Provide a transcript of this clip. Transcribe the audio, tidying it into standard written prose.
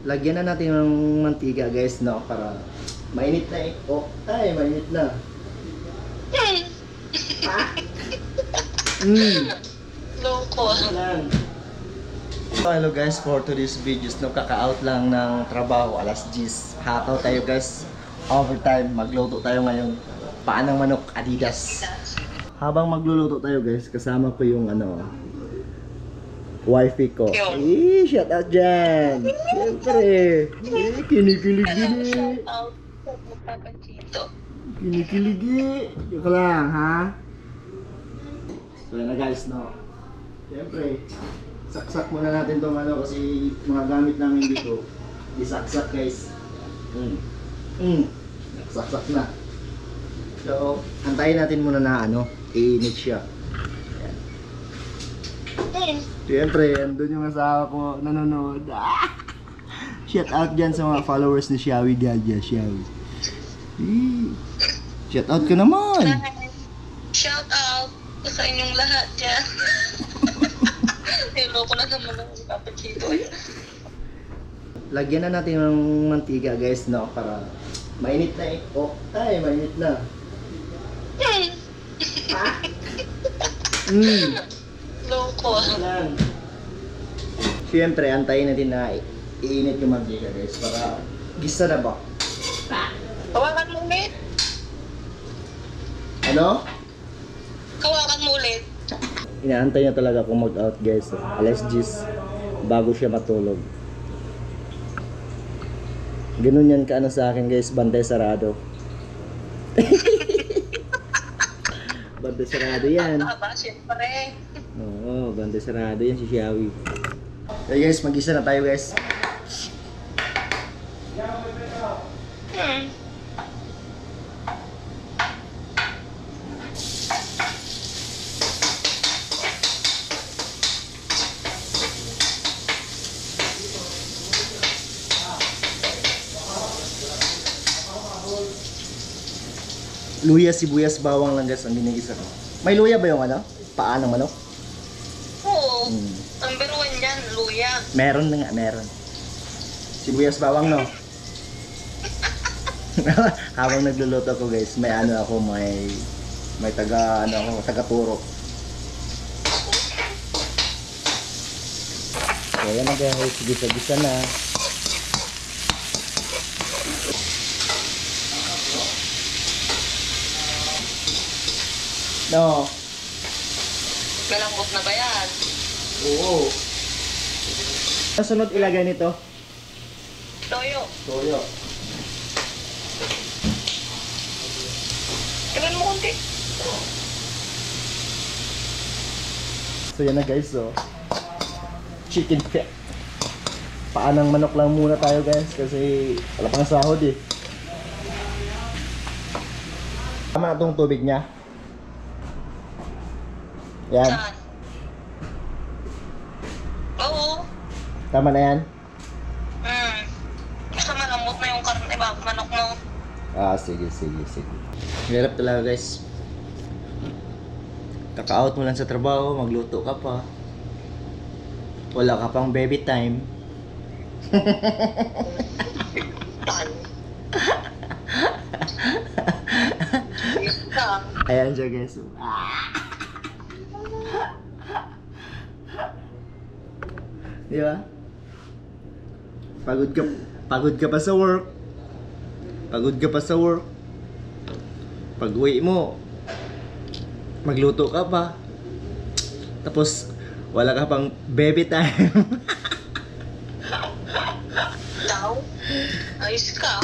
Lagyan na natin ng mantika guys, no, para mainit na eh. Oh, ay, mainit na. Loko. Lang. So, hello guys, for today's videos, no, kaka-out lang ng trabaho, alas 10. Hataw tayo guys, overtime, magluto tayo ngayon. Paanang manok, Adidas. Habang magluluto tayo guys, kasama ko yung wifey ko. Shout out dyan! Siyempre! Kinikilig din eh! Kinikilig eh! Joke lang, ha? So yan na guys, no? Siyempre, saksak muna natin itong kasi mga gamit namin dito. Isaksak guys. Saksak na. So, antayin natin muna na iinit siya. Siyempre, andun yung asawa ko nanonood. Shout out dyan sa mga followers ni Xiaowi Gadya. Xiaowi. Shout out ka naman. Shout out sa inyong lahat dyan. Niloko na naman ang kapatito. Lagyan na natin ng mantika guys, no, para mainit na eh. Oh, ay, mainit na. Loko. Lang. Siyempre, antayin natin na iinit yung mantika guys para gisa na ba? Kawakan mo ulit. Ano? Kawakan mo ulit. Inaantay niya talaga kung mag-out guys. Alas 10 bago siya matulog. Ganun yan ka sa akin guys, bantay sarado. Bantay sarado yan. Aba, siyempre. Oo, bantay sarado yan si Xiaowi. Okay guys, mag-isa na tayo guys. Luya, sibuyas, bawang lang guys ang ginigisa ko. May luya ba yung paa ng manok? Oo. Number 1 yan, luya. Meron na nga, meron. Sibuyas, bawang, no? Habang nagluluto ko guys, may ako, may taga-turo. So yan na guys, gisa-gisa na. No. Malambot na ba yan? Oo. Kasunod ilagay nito? Toyo. Toyo. Ilan mo kunti? So yan na guys, so chicken feet. Paanang manok lang muna tayo guys kasi wala pang sahod eh. Tama itong tubig niya. Yan. Saan? Oo. Tama na yan? Basta malambot na yung karne ba? Manok mo. Sige. Hirap talaga guys. Kaka-out mo lang sa trabaho, magluto ka pa. Wala ka pang baby time. Ayan siya guys. Di ba? Pagod ka pa sa work. Pag-uwi mo, magluto ka pa. Tapos wala ka pang baby time. Daw? Ayos ka.